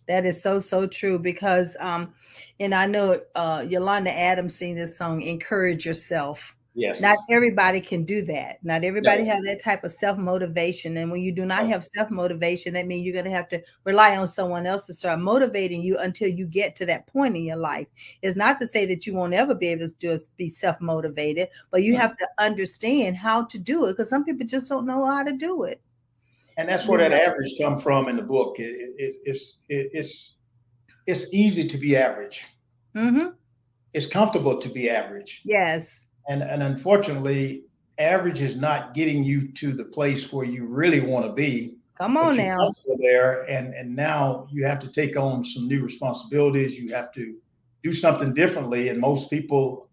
That is so, so true because and I know Yolanda Adams sing this song, Encourage Yourself. Yes. Not everybody can do that. Not everybody No. has that type of self-motivation. And when you do not No. have self-motivation, that means you're going to have to rely on someone else to start motivating you until you get to that point in your life. It's not to say that you won't ever be able to just be self-motivated, but you have to understand how to do it, because some people just don't know how to do it. And that's where You that know? average come from in the book. It's easy to be average. Mm-hmm. It's comfortable to be average. Yes. And unfortunately, average is not getting you to the place where you really want to be. Come But on you're now. comfortable there, and now you have to take on some new responsibilities. You have to do something differently, and most people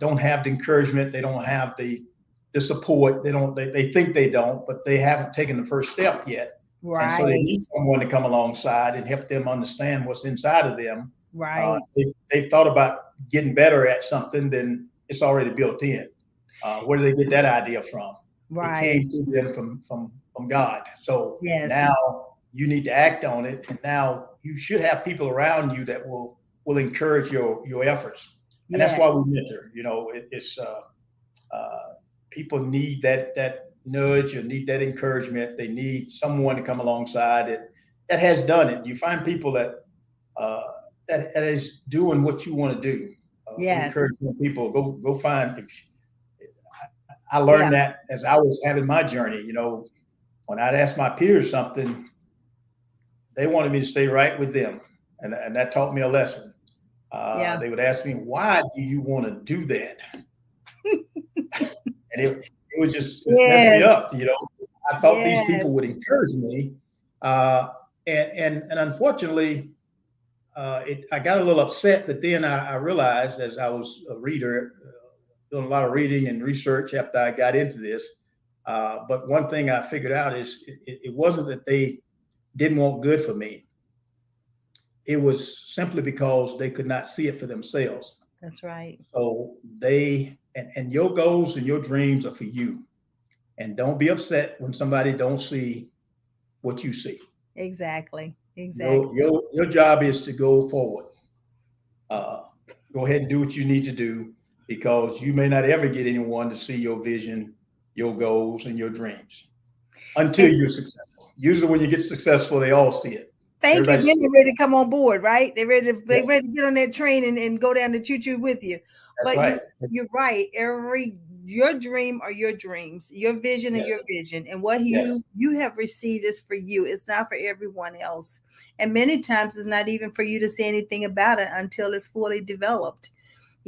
don't have the encouragement. They don't have the support. They think they don't, but they haven't taken the first step yet. And so they Right. need someone to come alongside and help them understand what's inside of them. Right. They've thought about getting better at something, then it's already built in. Where do they get that idea from? It Right. came to them from God. So Yes. now you need to act on it, and now you should have people around you that will encourage your efforts. And that's Yes. why we mentor. It's people need that nudge or need that encouragement. They need someone to come alongside it that has done it. You find people that uh, that is doing what you want to do. Yes. Encouraging people, go find. I Yeah. learned that as I was having my journey. When I'd ask my peers something, they wanted me to stay right with them, and that taught me a lesson. Yeah. They would ask me, "Why do you want to do that?" And it was just messed me Yes. up. I thought these Yes. people would encourage me, and unfortunately, I got a little upset. But then I realized, as I was a reader, doing a lot of reading and research after I got into this. But one thing I figured out is it wasn't that they didn't want good for me. It was simply because they could not see it for themselves. That's right. So and your goals and your dreams are for you. And don't be upset when somebody don't see what you see. Exactly. Your Exactly. your your job is to go forward. Uh, Go ahead and do what you need to do, because you may not ever get anyone to see your vision, your goals, and your dreams until And you're successful. Usually, when you get successful, they all see it. thank you. Everybody Then sees they're it. ready to come on board, right? They're Yes, ready to get on that train and go down the choo-choo with you. that's But right. you're right. Your dream are your dreams, your vision and Yes, your vision. And what yes. you have received is for you. It's not for everyone else. And many times it's not even for you to say anything about it until it's fully developed.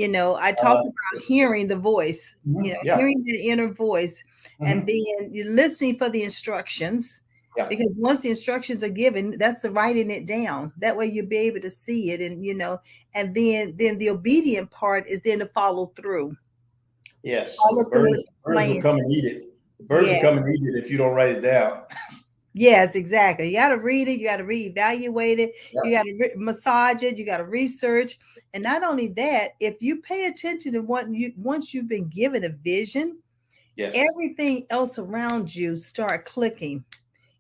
I Uh, talked about hearing the voice, yeah, hearing the inner voice, and hmm then you're listening for the instructions. yeah, Because once the instructions are given, that's the writing it down. That way you'll be able to see it, and then the obedient part is then to follow through. yes. So Follow the through with the birds will plan. come and eat it. The birds will Yeah. come and eat it if you don't write it down. Yes, exactly. You got to read it. You got to reevaluate it. Yeah. You got to massage it. You got to research. And not only that, if you pay attention to once you've been given a vision, Yes. everything else around you start clicking.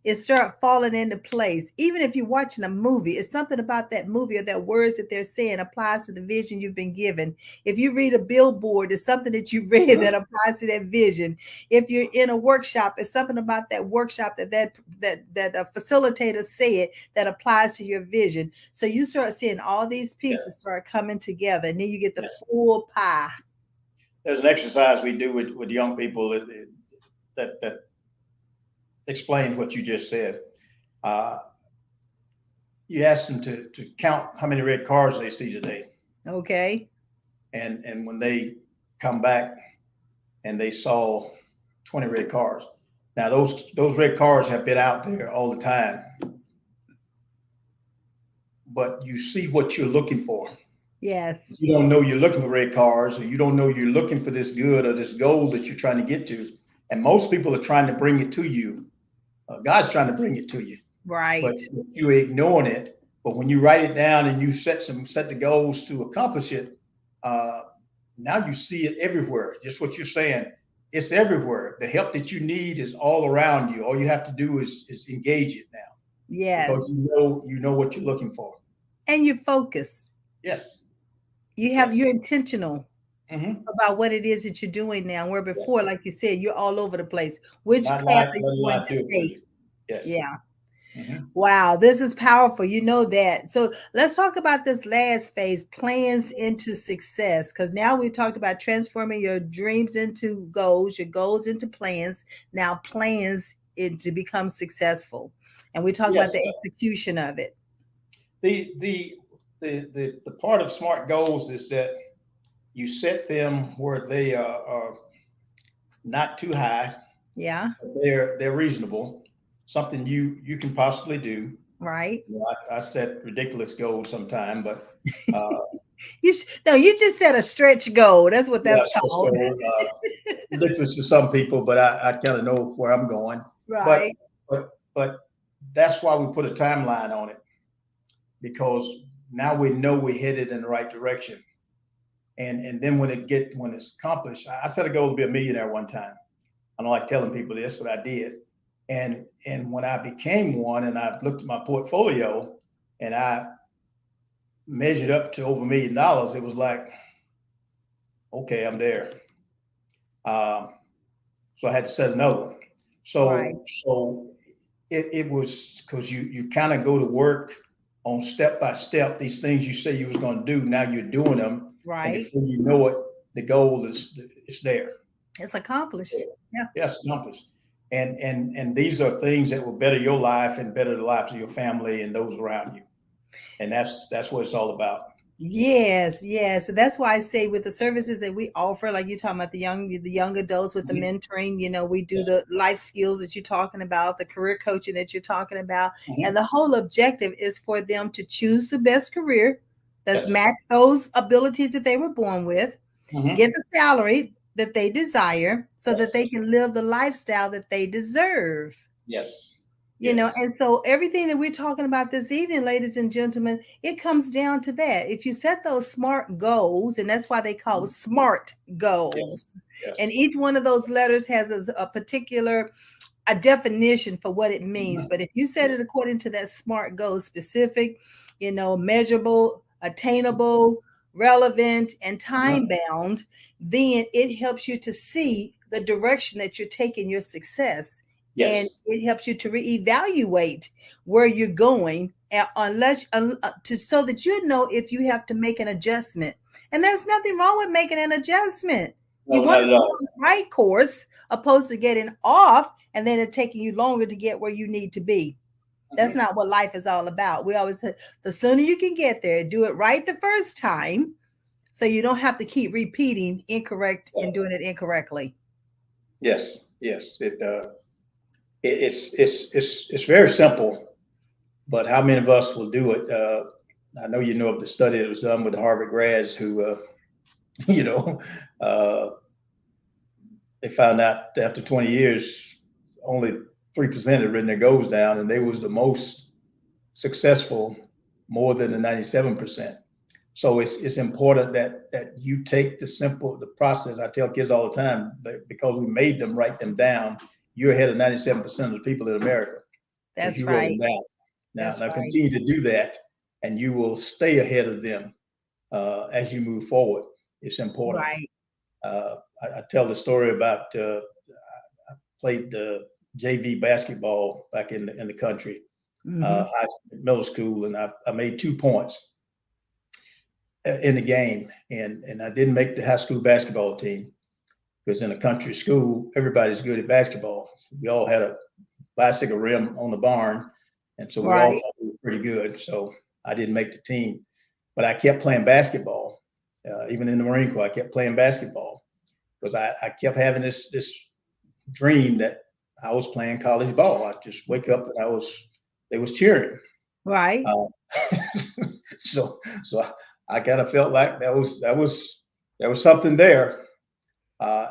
it start falling into place. Even if you're watching a movie, it's something about that movie or that words that they're saying applies to the vision you've been given. If you read a billboard, it's something that you read that applies to that vision. If you're in a workshop, it's something about that workshop that a facilitator said that applies to your vision. So you start seeing all these pieces start coming together, and then you get the full pie. There's an exercise we do with young people that explains what you just said. You ask them to count how many red cars they see today. Okay. And when they come back and they saw 20 red cars. Now those red cars have been out there all the time. But you see what you're looking for. Yes. You don't know you're looking for red cars, or you don't know you're looking for this good or this goal that you're trying to get to. And most people are trying to bring it to you. God's trying to bring it to you. Right. But you're ignoring it. But when you write it down and you set the goals to accomplish it, now you see it everywhere. Just what you're saying. It's everywhere. The help that you need is all around you. All you have to do is engage it now. Yes. Because you know what you're looking for. And you're focused. Yes. You're intentional about what it is that you're doing now. Where before, like you said, you're all over the place. Which path are you going to take? Yes. Yeah. Wow, this is powerful. You know that. So let's talk about this last phase, plans into success. Because now we talked about transforming your dreams into goals, your goals into plans. Now plans to become successful. And we talk about the execution of it. The part of SMART goals is that you set them where they are not too high. Yeah. They're reasonable. Something you can possibly do. Right. You know, I set ridiculous goals sometime, but you just set a stretch goal. That's what that's called. Ridiculous to some people, but I kind of know where I'm going. Right. But that's why we put a timeline on it, because now we know we're headed in the right direction. And then when it's accomplished, I set a goal to be a millionaire one time. I don't like telling people this, but I did. And when I became one, and I looked at my portfolio and I measured up to over $1 million, it was like, okay, I'm there. So I had to set another one. So it was, because you kind of go to work on step by step, these things you say you was going to do, now you're doing them. Right. And before you know it, the goal is there. It's accomplished. Yeah. Yes, accomplished. And these are things that will better your life and better the lives of your family and those around you. And that's what it's all about. Yes. So that's why I say with the services that we offer, like you're talking about the young adults with the mentoring, we do the life skills that you're talking about, the career coaching that you're talking about. And the whole objective is for them to choose the best career that's match those abilities that they were born with, get the salary that they desire, so that they can live the lifestyle that they deserve. Yes. And so everything that we're talking about this evening, ladies and gentlemen, it comes down to that. If you set those SMART goals, and that's why they call SMART goals, and each one of those letters has a particular definition for what it means. But if you set it according to that SMART goal, specific, measurable, attainable, relevant, and time bound, then it helps you to see the direction that you're taking your success. And it helps you to reevaluate where you're going, so that you know if you have to make an adjustment. And there's nothing wrong with making an adjustment. You want to go on the right course, opposed to getting off and then it taking you longer to get where you need to be. That's not what life is all about. We always say the sooner you can get there, do it right the first time, so you don't have to keep repeating incorrect and doing it incorrectly. Yes. It's very simple, but how many of us will do it? I know of the study that was done with the Harvard grads who, they found out after 20 years, only 3% had written their goals down, and they was the most successful, more than the 97%. So it's important that you take the process. I tell kids all the time, because we made them write them down, you're ahead of 97% of the people in America. because That's you wrote right. them down. That's Now right. continue to do that, and you will stay ahead of them as you move forward. It's important. Right. I tell the story about I played JV basketball back in the country, Mm-hmm. middle school, and I made 2 points in the game, and I didn't make the high school basketball team because in a country school, everybody's good at basketball. We all had a bicycle rim on the barn, and so we all Right. thought we were pretty good. So I didn't make the team, but I kept playing basketball. Even in the Marine Corps, I kept playing basketball because I kept having this dream that I was playing college ball. I just wake up and they was cheering. Right. Uh, so I kind of felt like there was something there, I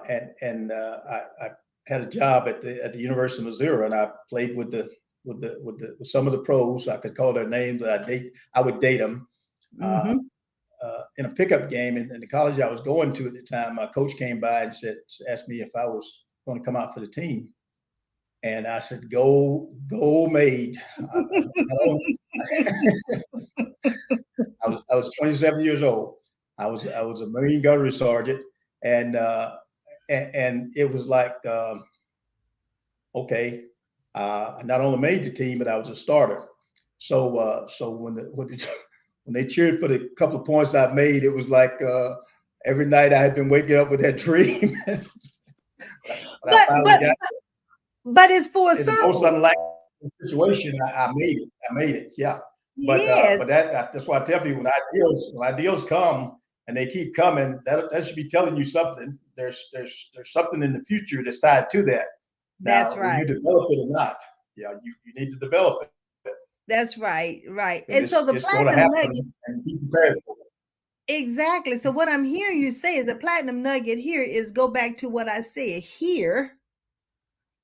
had a job at the University of Missouri, and I played with some of the pros. I could call their names. I would date them. Uh, Mm-hmm. in a pickup game in the college I was going to at the time, my coach came by and asked me if I was going to come out for the team, and I said, "Go, maid." I was 27 years old. I was a Marine gunnery sergeant, and it was like, okay, I not only made the team, but I was a starter. So when they cheered for the couple of points I made, it was like every night I had been waking up with that dream. But I But finally but got but it's full in the most circle. unlikely situation. I made it. I made it. Yeah. Yes, But that's why I tell people when ideals come and they keep coming, that should be telling you something. There's something in the future that's tied to that. that's Now, will you right. develop it or not? Yeah, you need to develop it That's right. Right. because And so the it's going to platinum nugget, happen, and be prepared for it. exactly. So what I'm hearing you say is the platinum nugget here is go back to what I said here.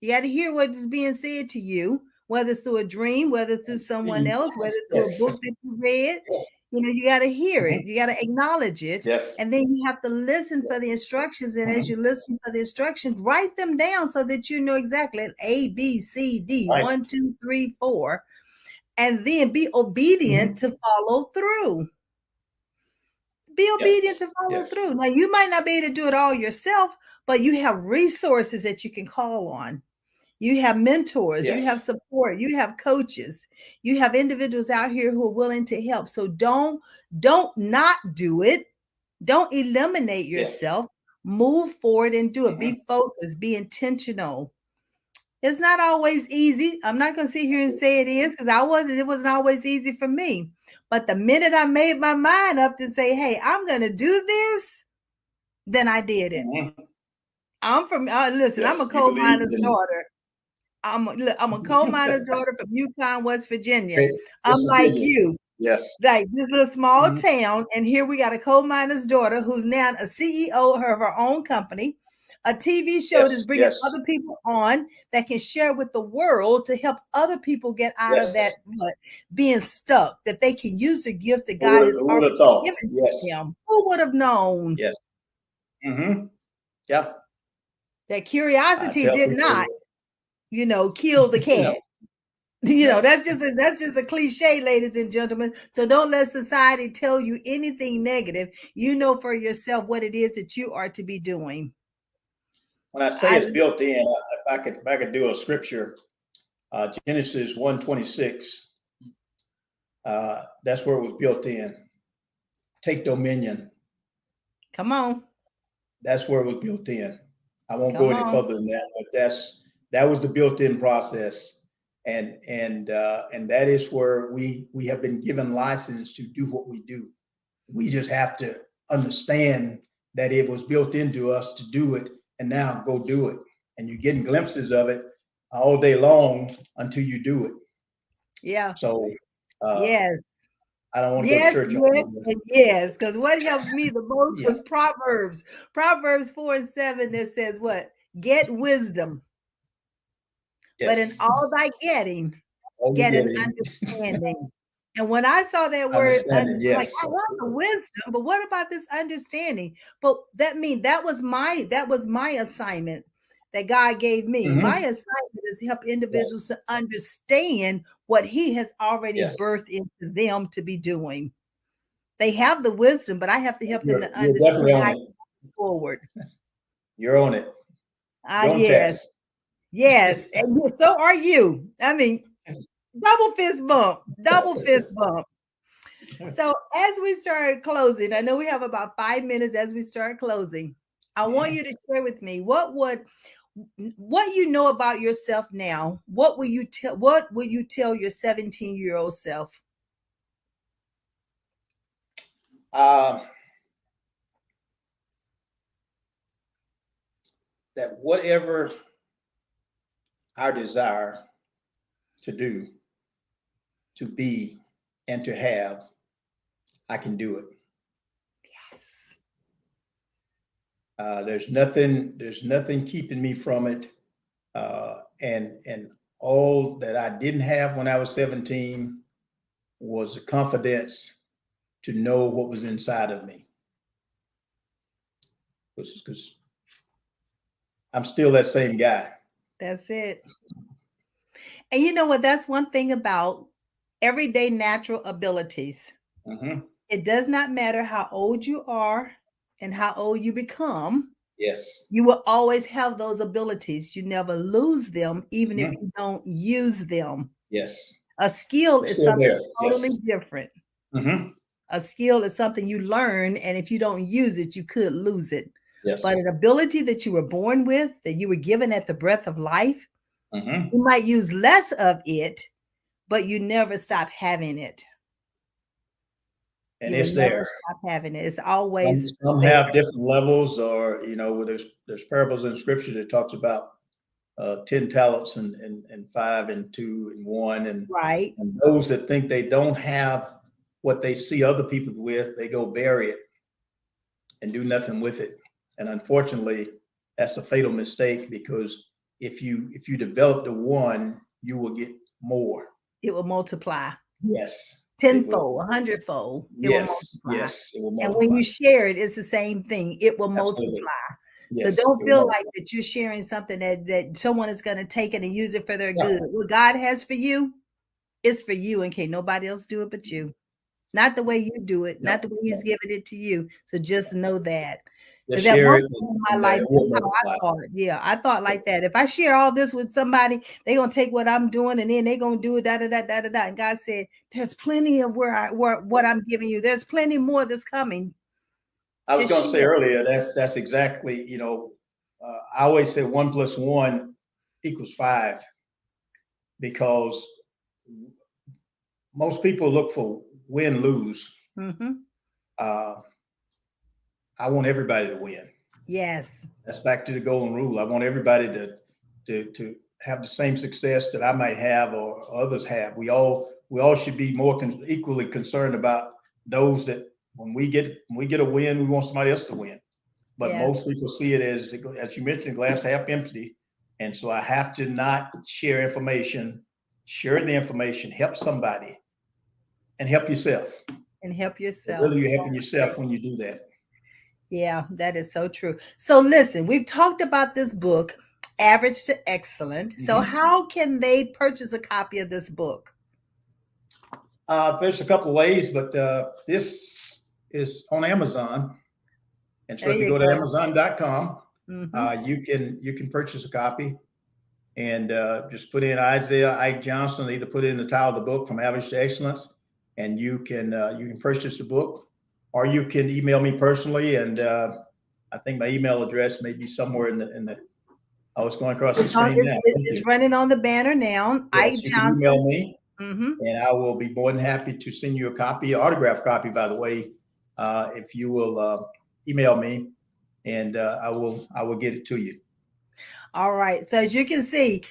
You got to hear what is being said to you, whether it's through a dream, whether it's through someone else, whether it's through a Yes, book that you read. yes, You got to hear mhm, it. You got to acknowledge it. yes, And then you have to listen yes, for the instructions. And as mhm, you listen for the instructions, write them down so that you know exactly A, B, C, D, right, 1, 2, 3, 4. And then be obedient mhm, to follow through. Be obedient yes, to follow yes, through. Now, you might not be able to do it all yourself, but you have resources that you can call on. You have mentors, you have yes, support, you have coaches, you have individuals out here who are willing to help. So don't not do it. Don't eliminate yes, yourself. Move forward and do it. mhm, Be focused, be intentional. It's not always easy. I'm not going to sit here and say it is because it wasn't always easy for me. But the minute I made my mind up to say, hey, I'm going to do this, then I did it. mhm, Listen, I'm yes. a You coal believe miner's in daughter. I'm a coal miner's daughter from Yukon, West Virginia. I'm West like Virginia. you, Yes. like this little small Mhm. town, and here we got a coal miner's daughter who's now a CEO of her own company, a TV show that's Yes. bringing Yes. other people on that can share with the world to help other people get out of that Yes. being stuck, that they can use the gifts that God has Who would already have thought? given to Yes. them. Who would have known Yes. Mm-hmm. Yeah. that I curiosity tell did not, people, kill the no, cat? no. That's just a cliche, ladies and gentlemen. So don't let society tell you anything negative. You know for yourself what it is that you are to be doing. When I say I it's built in, if I could do a scripture, Genesis 1:26. That's where it was built in. Take dominion. Come on, That's where it was built in. I won't go come any on. further than that, but that was the built-in process, and that is where we have been given license to do what we do. We just have to understand that it was built into us to do it, and now go do it. And you're getting glimpses of it all day long until you do it. Yeah. So uh, Yes. I don't want to go to Yes, church on yes, you. and yes. Because what helped me the most Yeah. was Proverbs. Proverbs 4:7 that says what? Get wisdom, but in Yes. all thy getting, All get you're an getting understanding. And when I saw that word, understanding. I'm like, Yes. I love the wisdom, but what about this understanding? But that was my assignment. that God gave me. Mhm. My assignment is to help individuals to understand what he has already Yes. birthed into them to be doing. They have the wisdom, but I have to help them to You're definitely understand how on to it. move forward. You're on it. You're on Yes, task. yes. And so are you. I mean, double fist bump, double fist bump. So as we start closing, I know we have about 5 minutes as we start closing. I want you to share with me what you know about yourself now. What will you tell your 17-year-old self? That whatever our desire to do, to be, and to have, I can do it. There's nothing keeping me from it. And all that I didn't have when I was 17 was the confidence to know what was inside of me. Because I'm still that same guy. That's it. And you know what? That's one thing about everyday natural abilities. Mm-hmm. It does not matter how old you are and how old you become. Yes. You will always have those abilities. You never lose them, even if Mm-hmm. you don't use them. Yes. A skill They're is still something there. totally Yes. different. Mm-hmm. A skill is something you learn, and if you don't use it, you could lose it. Yes. But an ability that you were born with, that you were given at the breath of life, Mm-hmm. you might use less of it, but you never stop having it. And You will it's never there. stop having it. It's always Some there. have different levels, or where there's parables in scripture that talks about 10 talents and 5 and 2 and 1, Right. and those that think they don't have what they see other people with, they go bury it and do nothing with it. And unfortunately, that's a fatal mistake, because if you develop the one, you will get more. It will multiply. Yes, it will. Tenfold, 100-fold. It will Yes, multiply. yes, it will And when multiply. you share it, it's the same thing. It will multiply. Absolutely. So Yes, don't it feel will like multiply. that you're sharing something that someone is going to take it and use it for their Yeah, good. What God has for you, it's for you, and can't nobody else do it but you. Not the way you do it, no, not the way he's no. giving it to you. So just know that. Just Because at share one it, point in my life, it will that's how I multiply. thought. Yeah, I thought like that. If I share all this with somebody, they're gonna take what I'm doing and then they're gonna do it, da da da da da da. And God said, "There's plenty of where what I'm giving you. There's plenty more that's coming. I was Just going to say share." earlier, that's exactly, I always say 1 + 1 = 5, because most people look for win lose. Mm-hmm. Uh, I want everybody to win. Yes. That's back to the golden rule. I want everybody to have the same success that I might have or others have. We all should be more equally concerned about those that when we get a win, we want somebody else to win. But Yes. most people see it as you mentioned, glass half empty. And so I have to not share information, share the information, help somebody, and help yourself. And help So yourself. really, you're helping yourself when you do that. Yeah, that is so true. So listen, we've talked about this book, Average to Excellent. So Mm-hmm. how can they purchase a copy of this book? There's a couple of ways, but this is on Amazon. And so There if you you go to go. Amazon.com, Mm-hmm. you can purchase a copy, and just put in Isaiah Ike Johnson. Either put in the title of the book, From Average to Excellence, and you can purchase the book, or you can email me personally. And I think my email address may be somewhere in the. I was going across the screen now. Thank It's you. running on the banner now. Ike Yes, you can Johnson. email me, Mm-hmm. and I will be more than happy to send you a copy, autographed copy, by the way, if you will email me, and I will get it to you. All right. So as you can see,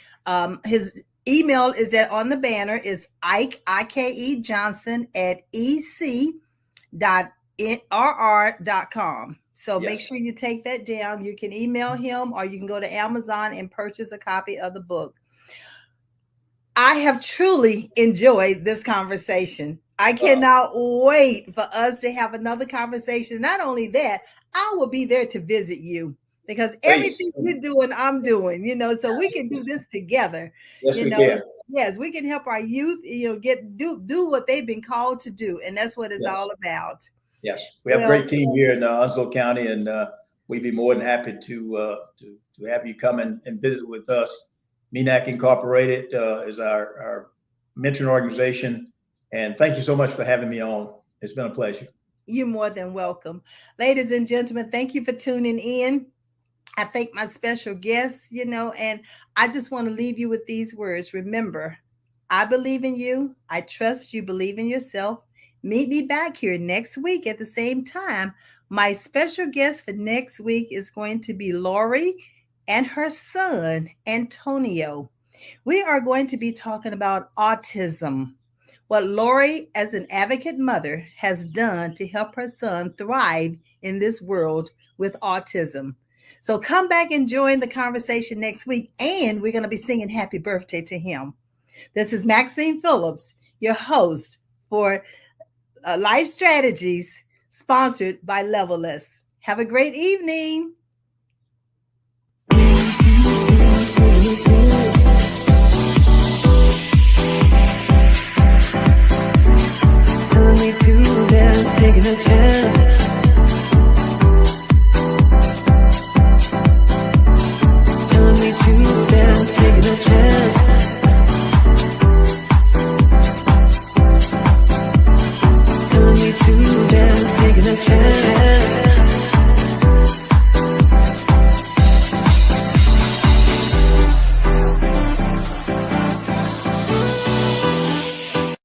his email is on the banner is Ike IKE Johnson at ec.rr.com. So make Yes. sure you take that down. You can email him or you can go to Amazon and purchase a copy of the book. I have truly enjoyed this conversation. I cannot wait for us to have another conversation. Not only that, I will be there to visit you. because Please. everything you're doing, I'm doing, so we can do this together. Yes, we can. Yes, we can help our youth, do what they've been called to do. And that's what it's Yes. all about. Yes. We have a great team here in Onslow County, and we'd be more than happy to have you come and visit with us. MENAC Incorporated is our mentoring organization. And thank you so much for having me on. It's been a pleasure. You're more than welcome. Ladies and gentlemen, thank you for tuning in. I thank my special guests, and I just want to leave you with these words. Remember, I believe in you. I trust you believe in yourself. Meet me back here next week at the same time. My special guest for next week is going to be Lori and her son, Antonio. We are going to be talking about autism. What Lori, as an advocate mother, has done to help her son thrive in this world with autism. So come back and join the conversation next week, and we're going to be singing happy birthday to him. This is Maxine Phillips, your host for Life Strategies, sponsored by Leveless. Have a great evening.